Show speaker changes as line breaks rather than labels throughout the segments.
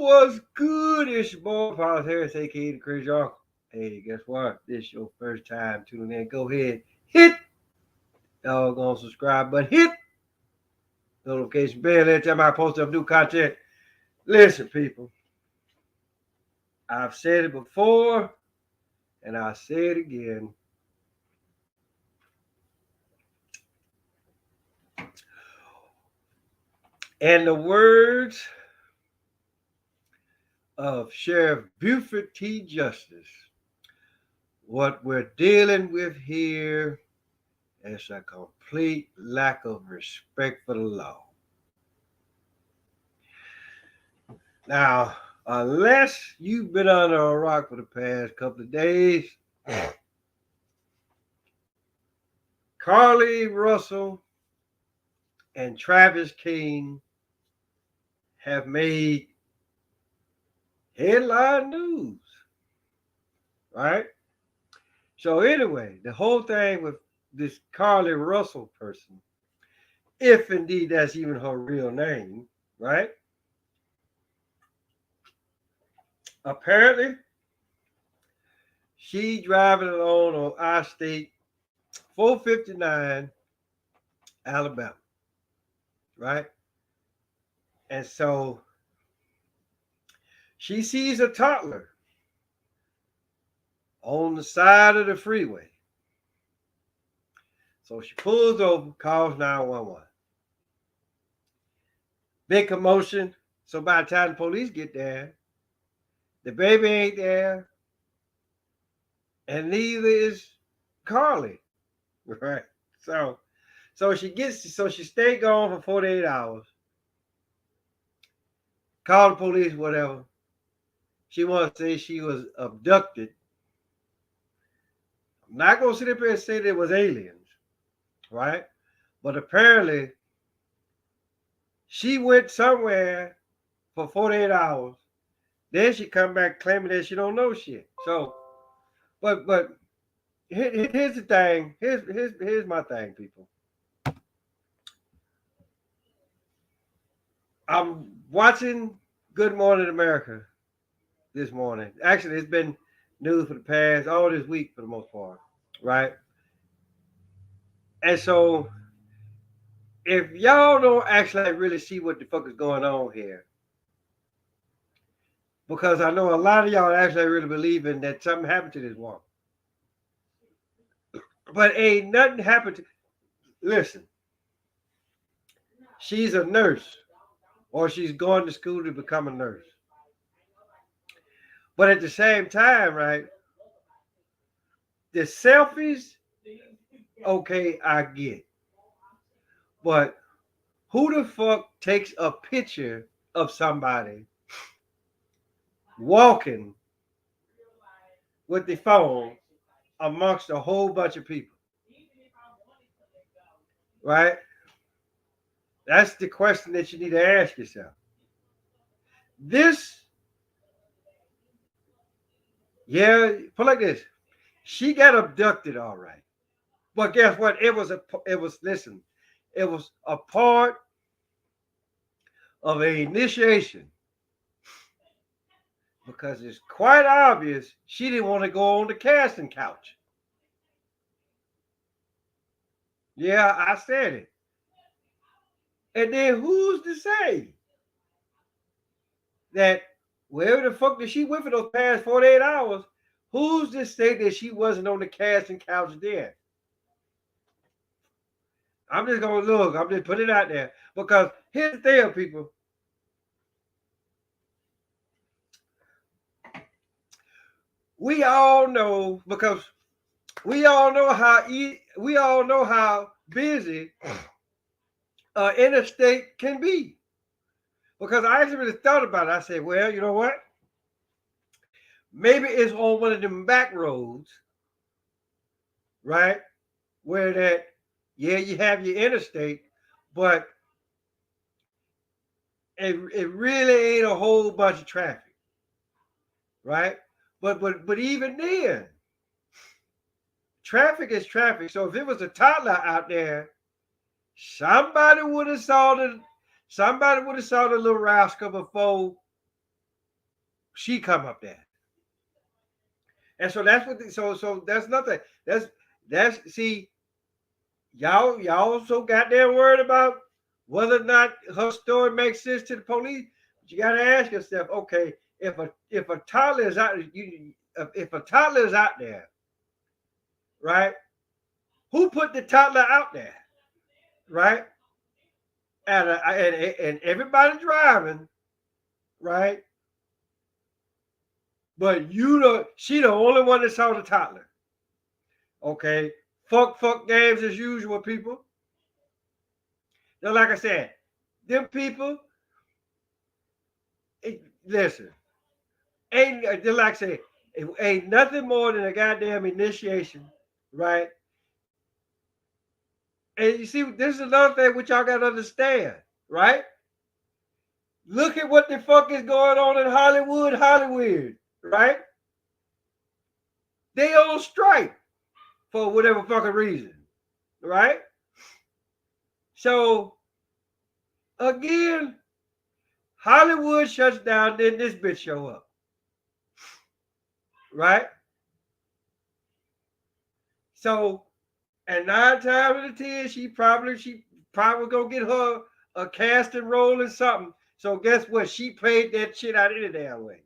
What's good? It's your boy, Paul's Harris, aka the Crazy Uncle. Hey, guess what? This is your first time tuning in. Go ahead, hit doggone subscribe button, hit notification bell every time I post up new content. Listen, people, I've said it before, and I'll say it again. In the words of Sheriff Buford T. Justice, what we're dealing with here is a complete lack of respect for the law. Now, unless you've been under a rock for the past couple of days, Carlee Russell and Travis King have made headline news, right? So anyway, the whole thing with this Carlee Russell person, if indeed that's even her real name, right? Apparently, she driving along on I-State 459, Alabama, right? And so she sees a toddler on the side of the freeway. So she pulls over, calls 911. Big commotion. So by the time the police get there, the baby ain't there, and neither is Carlee, right? So she stayed gone for 48 hours. Called the police, whatever. She wants to say she was abducted. I'm not gonna sit up here and say there was aliens, right? But apparently, she went somewhere for 48 hours. Then she come back claiming that she don't know shit. So, but here's the thing. Here's my thing, people. I'm watching Good Morning America this morning. Actually, it's been news for the past all this week for the most part, right? And so, if y'all don't actually really see what the fuck is going on here, because I know a lot of y'all actually really believing that something happened to this woman, but ain't nothing happened to. Listen, she's a nurse, or she's going to school to become a nurse. But at the same time, right, the selfies, okay, I get. But who the fuck takes a picture of somebody walking with the phone amongst a whole bunch of people? Right? That's the question that you need to ask yourself. Put like this. She got abducted, all right. But guess what? It was a part of an initiation. Because it's quite obvious she didn't want to go on the casting couch. Yeah, I said it. And then who's to say that wherever the fuck that she went for those past 48 hours, who's to say that she wasn't on the casting couch then? I'm just going to look. I'm just putting it out there. Because here's the thing, people. We all know, because we all know how busy interstate can be. Because I actually really thought about it. I said, well, you know what? Maybe it's on one of them back roads, right? Where that, yeah, you have your interstate, but it really ain't a whole bunch of traffic, right? But even then, traffic is traffic. So if it was a toddler out there, somebody would have saw the little rascal before She come up there. And so that's what so that's nothing. That's see, y'all so goddamn worried about whether or not her story makes sense to the police. But you gotta ask yourself, okay, if a toddler is out if a toddler is out there, right? Who put the toddler out there, right? And everybody driving, right? But she the only one that saw the toddler. Okay, fuck games as usual, people. Now, like I said, them people, listen, ain't just like I said, it ain't nothing more than a goddamn initiation, right? And you see, this is another thing which y'all gotta understand, right? Look at what the fuck is going on in Hollywood, right? They on strike for whatever fucking reason, right? So again, Hollywood shuts down, then this bitch show up, right? So, and 9 times out of 10, she probably gonna get her a casting role in something. So guess what? She played that shit out any damn way.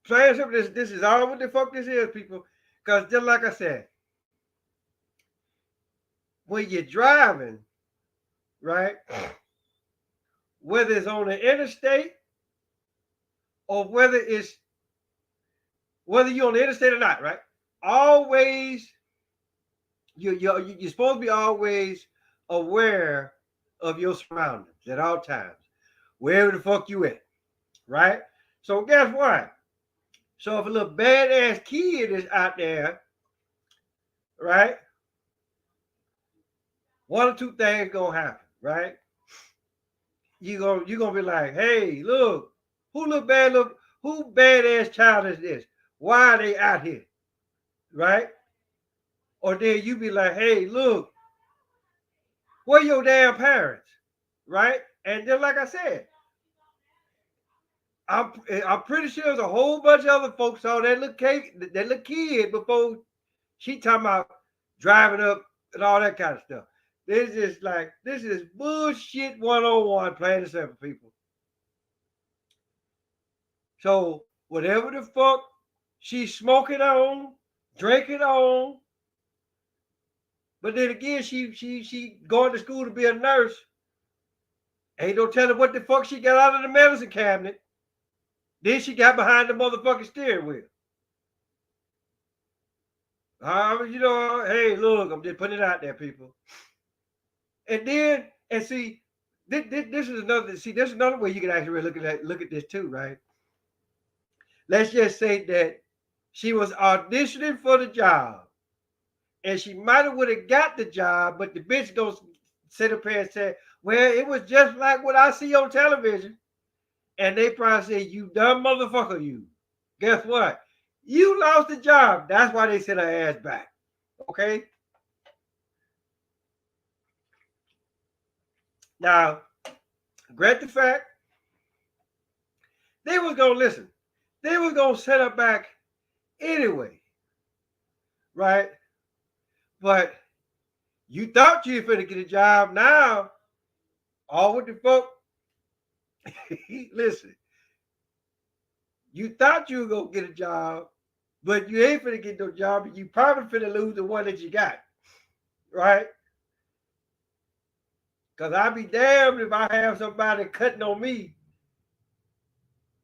Playing something. This is all what the fuck this is, people. Because just like I said, when you're driving, right? Whether it's on the interstate or whether you're on the interstate or not, right? Always you're supposed to be always aware of your surroundings at all times, wherever the fuck you at, right? So guess what? So if a little badass kid is out there, right? One or two things gonna happen, right? You gonna be like, hey, look, who badass child is this? Why are they out here, right? Or then you be like, hey, look, where your damn parents, right? And then like I said, I'm pretty sure there's a whole bunch of other folks saw that little kid before she talking about driving up and all that kind of stuff. This is bullshit 101, plain and simple, people. So whatever the fuck she's smoking on, drinking on, but then again, she going to school to be a nurse. Ain't no telling what the fuck she got out of the medicine cabinet. Then she got behind the motherfucking steering wheel. Hey, look, I'm just putting it out there, people. And see, this is another. See, there's another way you can actually look at this too, right? Let's just say that she was auditioning for the job, and she might have would have got the job, but the bitch goes sit up here and say, "Well, it was just like what I see on television," and they probably say, "You dumb motherfucker, you." Guess what? You lost the job. That's why they sent her ass back. Okay. Now, grant the fact they was gonna listen. They was gonna set her back anyway, right? But you thought you were finna get a job. Now, all what the fuck? Listen, you thought you were gonna get a job, but you ain't finna get no job, and you probably finna lose the one that you got, right? Because I'd be damned if I have somebody cutting on me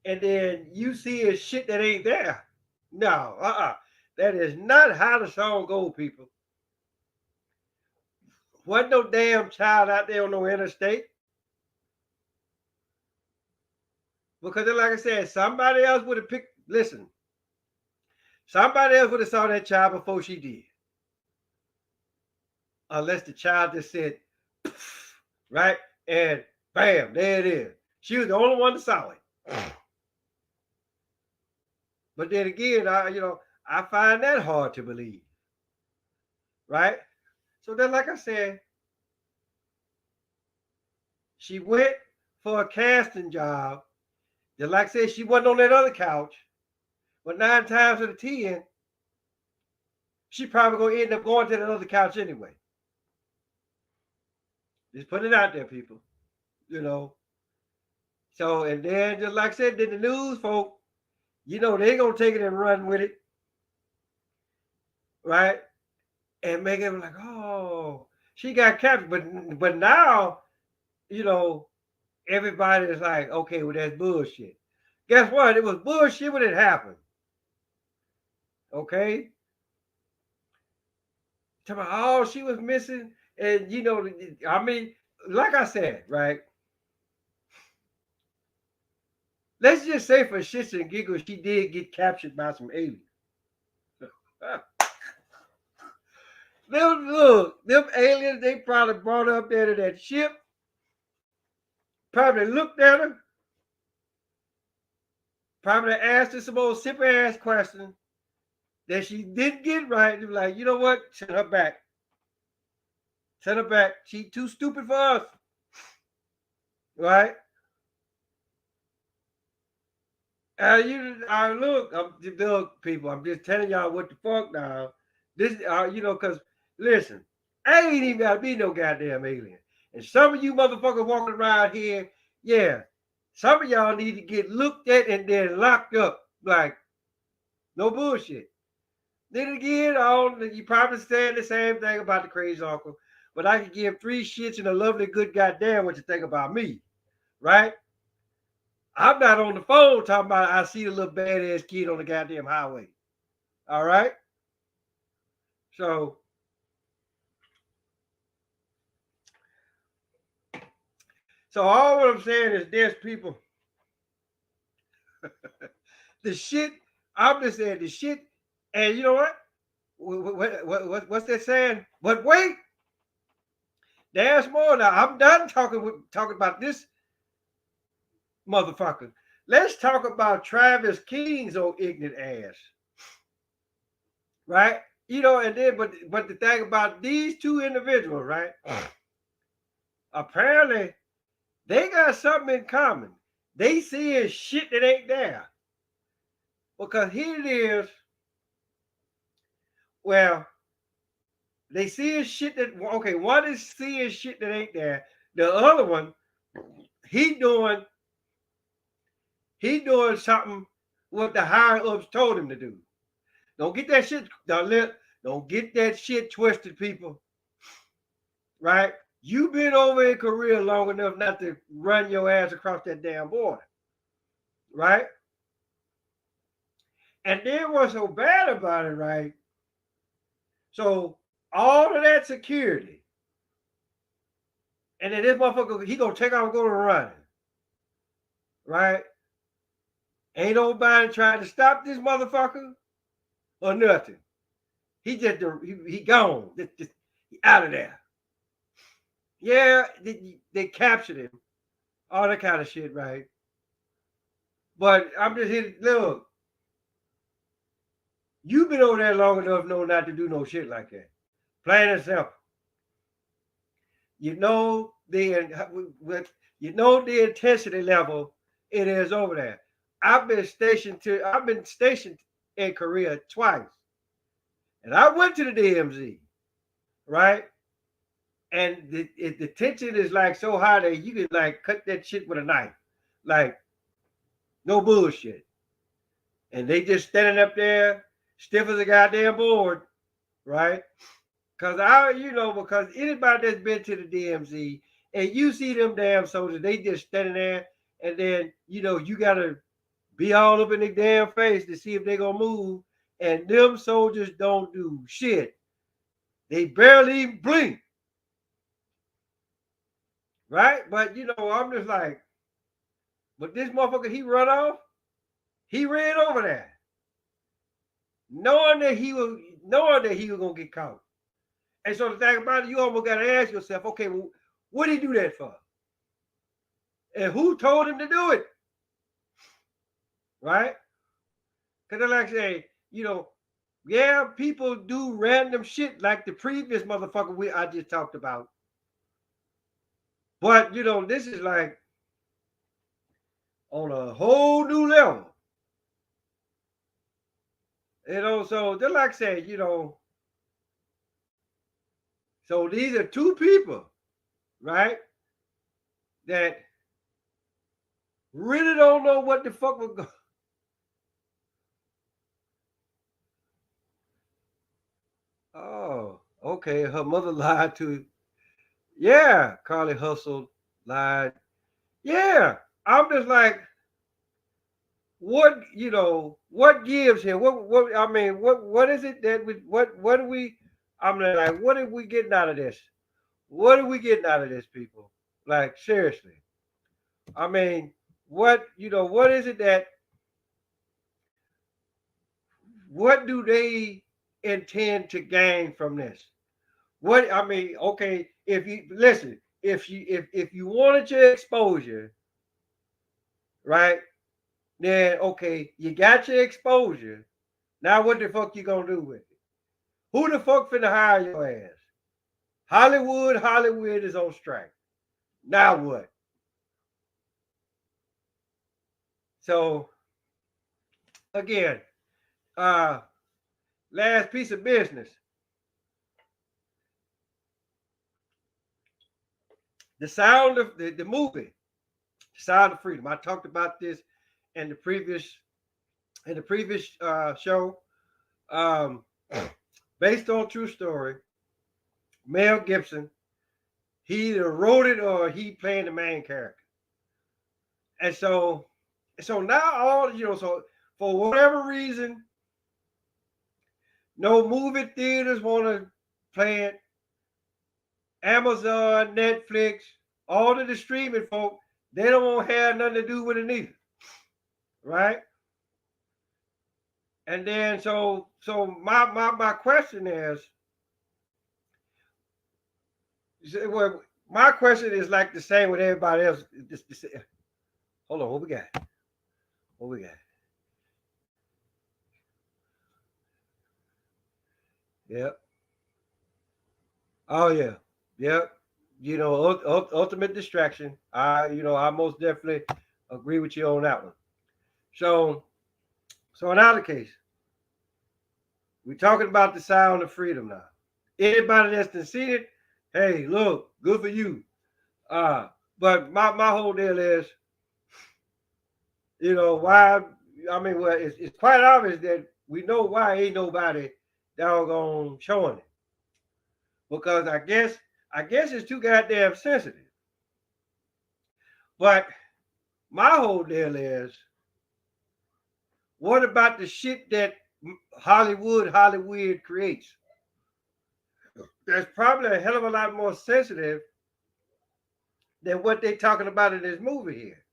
and then you see a shit that ain't there. No, that is not how the song go, people. Wasn't no damn child out there on no interstate. Because like I said, somebody else would have picked, listen, somebody else would have saw that child before she did. Unless the child just said, right? And bam, there it is. She was the only one that saw it. But then again, I find that hard to believe. Right? So then, like I said, She went for a casting job. Just like I said, she wasn't on that other couch. But 9 times out of 10, she probably gonna end up going to that other couch anyway. Just put it out there, people. You know. So and then just like I said, then the news folk, they gonna take it and run with it, right? And make it like, oh, she got captured. But now, you know, everybody is like, okay, well that's bullshit. Guess what? It was bullshit when it happened. Okay? Talking about, oh, she was missing. And I mean, like I said, right? Let's just say for shits and giggles, she did get captured by some aliens. Them aliens, they probably brought her up there to that ship, probably looked at her, probably asked her some old simple ass question that she didn't get right. They were like, you know what? Send her back. Send her back. She too stupid for us. Right? Look, people. I'm just telling y'all what the fuck now. This, because listen, I ain't even gotta be no goddamn alien. And some of you motherfuckers walking around here, yeah, some of y'all need to get looked at and then locked up. Like, no bullshit. Then again, you probably saying the same thing about the crazy uncle, but I can give 3 shits and a lovely good goddamn what you think about me, right? I'm not on the phone talking about I see the little badass kid on the goddamn highway. All right? So all what I'm saying is this, people. The shit, I'm just saying the shit, and you know what? What's that saying? But wait, there's more now. I'm done talking about this motherfucker. Let's talk about Travis King's old ignorant ass. Right? And then but the thing about these two individuals, right? Apparently they got something in common. They seeing shit that ain't there. Because here it is. Well, they seeing shit that one is seeing shit that ain't there. The other one, he doing something what the higher ups told him to do. Don't get that shit. Don't get that shit twisted, people. Right? You've been over in Korea long enough not to run your ass across that damn border. Right? And then what's so bad about it, right? So all of that security, and then this motherfucker, he gonna take off and go to running. Right? Ain't nobody trying to stop this motherfucker or nothing. He just he gone. Just out of there. Yeah, they captured him. All that kind of shit, right? But I'm just here. Look, you've been over there long enough, know not to do no shit like that. Plain and simple. You know the intensity level it is over there. I've been stationed in Korea twice, and I went to the DMZ, right? And the tension is like so high that you can like cut that shit with a knife, like no bullshit. And they just standing up there, stiff as a goddamn board, right? Because anybody that's been to the DMZ and you see them damn soldiers, they just standing there, and then you gotta be all up in their damn face to see if they gonna move. And them soldiers don't do shit. They barely blink. Right? But I'm just like, but this motherfucker, he run off. He ran over there. Knowing that he was gonna get caught. And so the thing about it, you almost gotta ask yourself, okay, well, what did he do that for? And who told him to do it? Right? Because like I say, yeah, people do random shit like the previous motherfucker I just talked about. But this is like on a whole new level. So just like I said, so these are two people, right? That really don't know what the fuck was going. Oh, okay. Her mother lied to. Yeah, Carlee hustled, lied. Yeah, I'm just like, what gives him? What I mean, what is it that we what do we? I'm like, what are we getting out of this? What are we getting out of this, people? Like seriously. I mean, what is it that what do they intend to gain from this? What I mean, okay, if you listen, if you wanted your exposure, right? Then okay, you got your exposure. Now what the fuck you gonna do with it? Who the fuck finna hire your ass? Hollywood is on strike. Now what? So again, uh last piece of business. The sound of the movie, Sound of Freedom. I talked about this in the previous show. Um, based on true story, Mel Gibson. He either wrote it or he playing the main character. And so now so for whatever reason, no movie theaters want to play it. Amazon, Netflix, all of the streaming folk, they don't want to have nothing to do with it neither. Right? And then so my question is, well, my question is like the same with everybody else. Hold on, what we got? What we got? Yep. Oh yeah. Yep. Ultimate distraction. I most definitely agree with you on that one. So in either case, we're talking about the sound of freedom now. Anybody that's seen it, hey, look, good for you. But my whole deal is, why? I mean, well, it's quite obvious that we know why ain't nobody doggone showing it because I guess it's too goddamn sensitive. But my whole deal is, what about the shit that Hollywood creates? There's probably a hell of a lot more sensitive than what they're talking about in this movie here.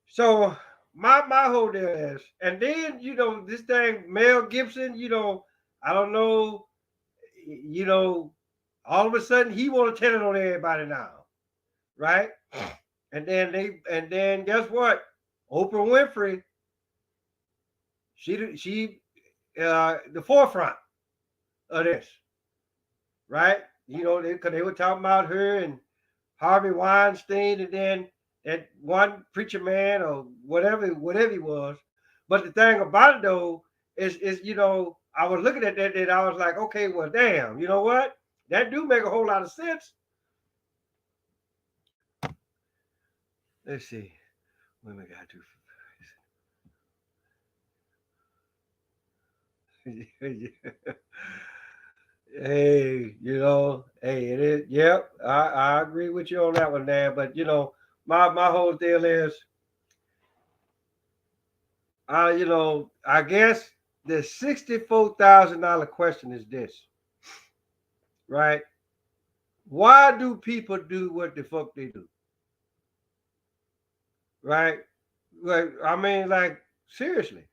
So my whole deal is, and then this thing Mel Gibson, I don't know, you know, all of a sudden he want to tell it on everybody now, right? And then guess what? Oprah Winfrey, she the forefront of this, right? Because they were talking about her and Harvey Weinstein, and then that one preacher man or whatever he was. But the thing about it though is I was looking at that and I was like, okay, well, damn, you know what? That do make a whole lot of sense. Let's see. What am I got to? Hey, hey, it is. Yep, I agree with you on that one, Dan. But my whole deal is, I guess the $64,000 question is this, right? Why do people do what the fuck they do, right? Like, I mean, like seriously,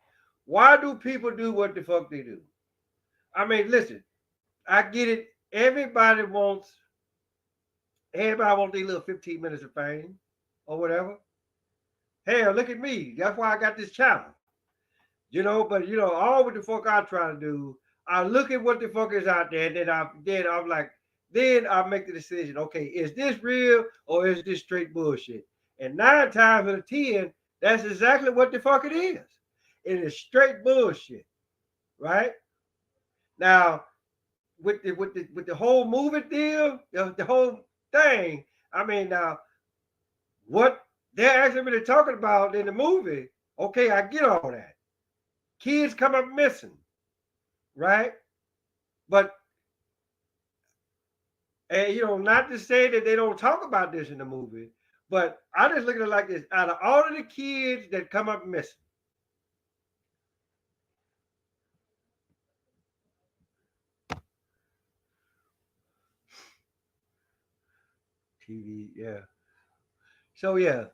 why do people do what the fuck they do? I mean, listen, I get it. Everybody wants their little 15 minutes of fame or whatever. Hell, look at me. That's why I got this channel. But all what the fuck I try to do, I look at what the fuck is out there, and then I'm like, then I make the decision. Okay, is this real or is this straight bullshit? And 9 times out of 10, that's exactly what the fuck it is. It is straight bullshit, right? Now, with the whole movie deal, the whole thing. I mean, now what they're actually really talking about in the movie? Okay, I get all that. Kids come up missing, right? But and not to say that they don't talk about this in the movie, but I just look at it like this: out of all of the kids that come up missing, TV, yeah. So yeah.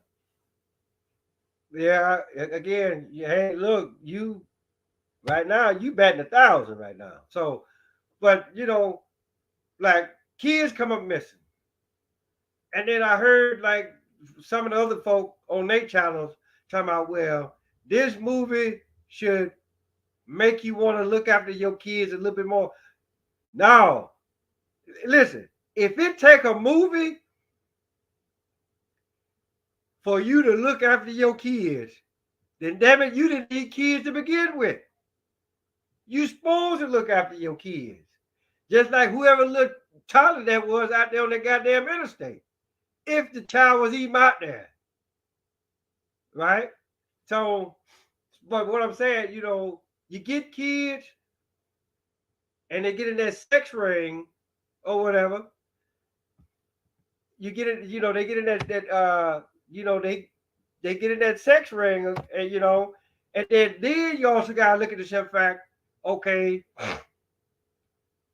Again, hey, look, you right now you batting 1,000 right now. So, but like kids come up missing, and then I heard like some of the other folk on their channels talking about, well, this movie should make you want to look after your kids a little bit more. No, listen, if it take a movie for you to look after your kids, then damn it, you didn't need kids to begin with. You supposed to look after your kids. Just like whoever looked taller that was out there on the goddamn interstate. If the child was even out there. Right? So, but what I'm saying, you get kids and they get in that sex ring or whatever. You get it, they get in they get in that sex ring, and then you also gotta look at the simple fact, okay,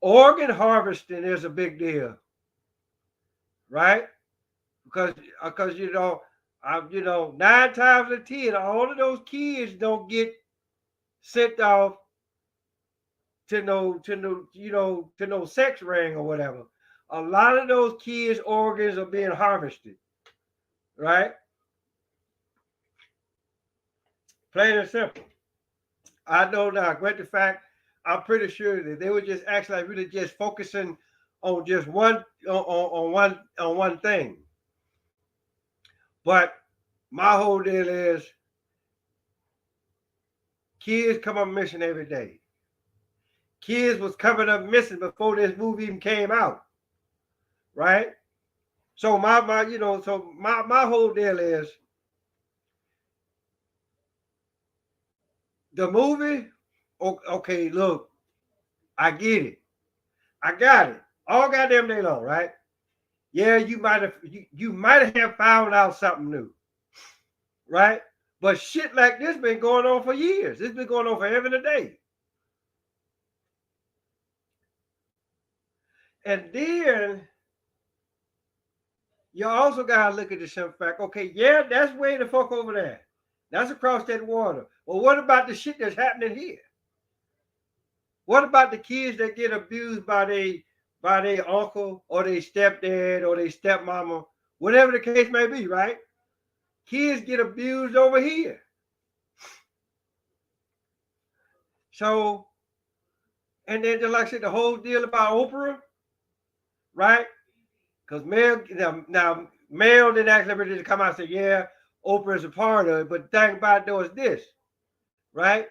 organ harvesting is a big deal, right? Because 9 times out of 10, all of those kids don't get sent off to no sex ring or whatever. A lot of those kids' organs are being harvested, right? Plain and simple. I know now. Great fact, I'm pretty sure that they were just actually like really just focusing on just on one thing. But my whole deal is kids come up missing every day. Kids was coming up missing before this movie even came out, right? So my whole deal is the movie. Okay, look, I get it. I got it all goddamn day long, right? Yeah, you might have found out something new, right? But shit like this been going on for years. It's been going on forever and a day. And then you also gotta look at the simple fact. Okay, yeah, that's way the fuck over there. That's across that water. Well, what about the shit that's happening here? What about the kids that get abused by their uncle or their stepdad or their stepmama, whatever the case may be, right? Kids get abused over here. So, and then just like I said, the whole deal about Oprah, right? Because now Mel didn't actually ready to come out and say, yeah, Oprah is a part of it. But the thing about it though is this, right?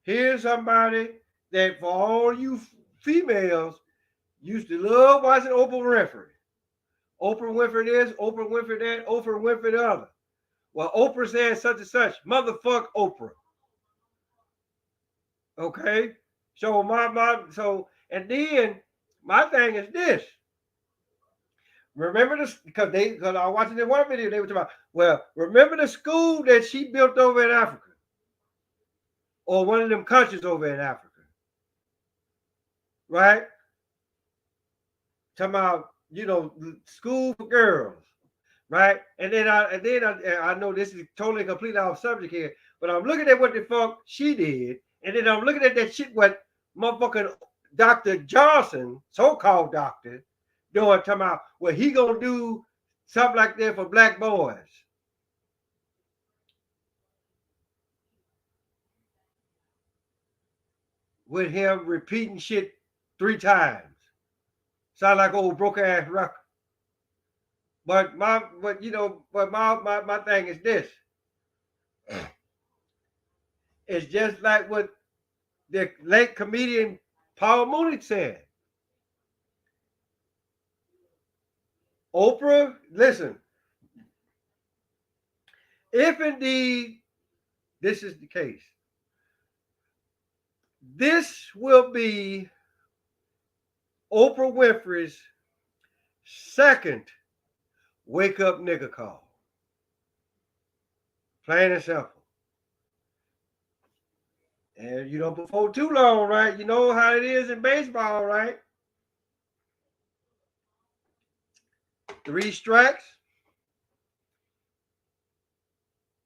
Here's somebody that for all you females used to love watching Oprah Winfrey. Oprah Winfrey this, Oprah Winfrey that, Oprah Winfrey the other. Well, Oprah said such and such. Motherfuck Oprah. Okay? So and then my thing is this. Remember this because I was watching in one video, they were talking about, well, remember the school that she built over in Africa? Or one of them countries over in Africa. Right? Talking about, school for girls. Right? And then I know this is totally completely off subject here, but I'm looking at what the fuck she did, and then I'm looking at that shit what motherfucking Dr. Johnson, so-called doctor, doing, talking about, well, he gonna do something like that for black boys. With him repeating shit 3 times. Sound like old broke ass record. But my thing is this. It's just like what the late comedian Paul Mooney said. Oprah, listen, if indeed this is the case, this will be Oprah Winfrey's second wake up nigga call. Plain and simple. And before too long, right? You know how it is in baseball, right? 3 strikes,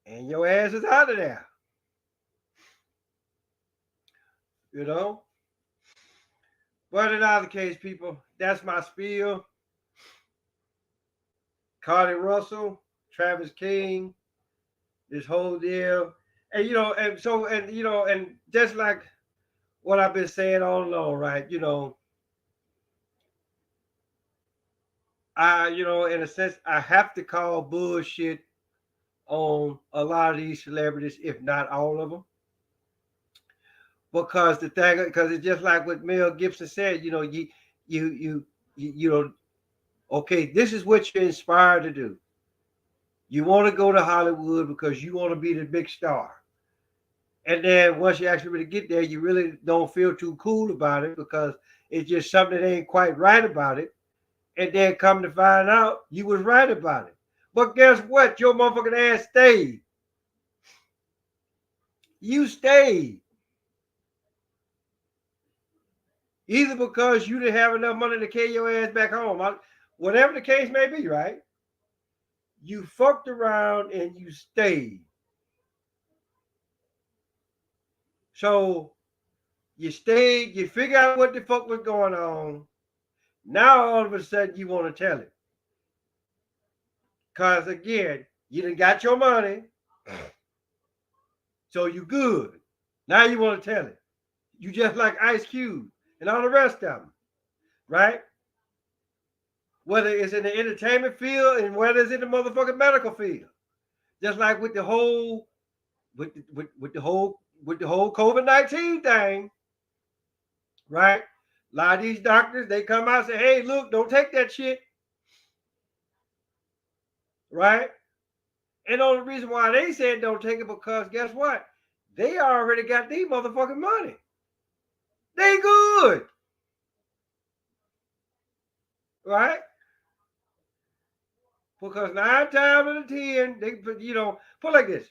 and your ass is out of there. But in either case, people, that's my spiel. Carlee Russell, Travis King, this whole deal. And and just like what I've been saying all along, right? In a sense, I have to call bullshit on a lot of these celebrities, if not all of them. Because it's just like what Mel Gibson said, okay, this is what you're inspired to do. You want to go to Hollywood because you want to be the big star. And then once you actually really get there, you really don't feel too cool about it because it's just something that ain't quite right about it. And then come to find out you was right about it. But guess what? Your motherfucking ass stayed. You stayed. Either because you didn't have enough money to carry your ass back home. Whatever the case may be, right? You fucked around and you stayed. So you stayed, you figure out what the fuck was going on. Now all of a sudden you want to tell it. Because again, you done got your money. So you good. Now you want to tell it. You just like Ice Cube and all the rest of them. Right? Whether it's in the entertainment field and whether it's in the motherfucking medical field. Just like with the whole COVID-19 thing. Right? A lot of these doctors, they come out and say, hey, look, don't take that shit. Right? And the only reason why they said don't take it because guess what? They already got these motherfucking money. They good. Right? Because 9 times out of 10, they put like this.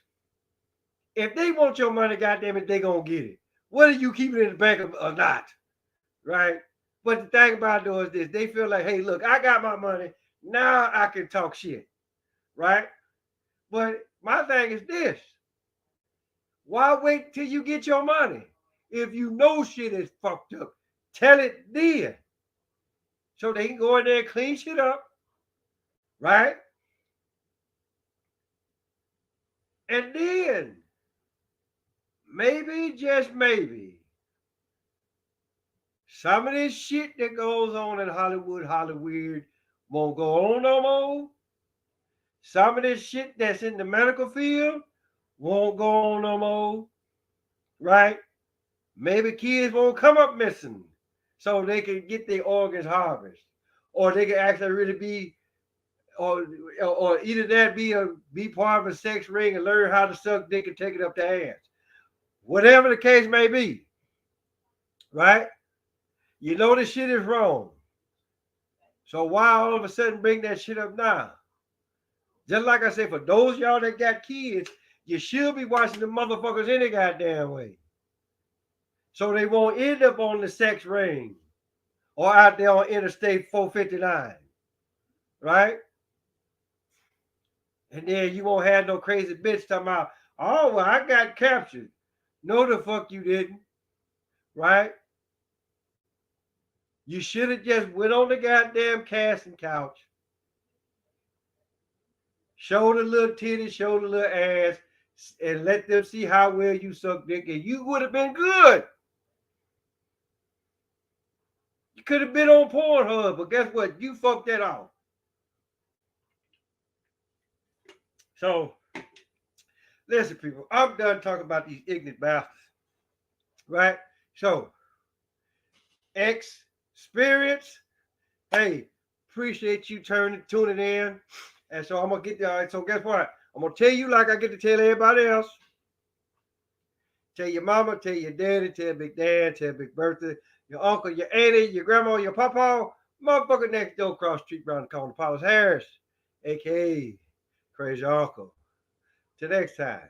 If they want your money, goddamn it, they gonna get it. Whether you keep it in the bank or not. Right? But the thing about it is this, they feel like, hey, look, I got my money. Now I can talk shit. Right? But my thing is this. Why wait till you get your money? If you know shit is fucked up, tell it then. So they can go in there and clean shit up. Right? And then, maybe, just maybe, some of this shit that goes on in Hollywood won't go on no more. Some of this shit that's in the medical field won't go on no more. Right? Maybe kids won't come up missing so they can get their organs harvested. Or they can actually really be, or either that be part of a sex ring and learn how to suck dick and take it up their ass. Whatever the case may be. Right? You know this shit is wrong. So why all of a sudden bring that shit up now? Just like I said, for those y'all that got kids, you should be watching the motherfuckers any goddamn way. So they won't end up on the sex ring or out there on Interstate 459. Right? And then you won't have no crazy bitch talking about, oh, well, I got captured. No, the fuck you didn't. Right? You should have just went on the goddamn casting couch, showed a little titty, showed a little ass, and let them see how well you suck dick, and you would have been good. could have been on Pornhub, but guess what? You fucked that off. So, listen, people, I'm done talking about these ignorant bastards. Right? So, experience. Hey, appreciate you tuning in. And so I'm gonna get there. All right, so guess what? I'm gonna tell you like I get to tell everybody else. Tell your mama, tell your daddy, tell Big Dad, tell Big Bertha, your uncle, your auntie, your grandma, your papa, motherfucker next door across the street around the corner, Paulus Harris, aka Crazy Uncle. Till next time.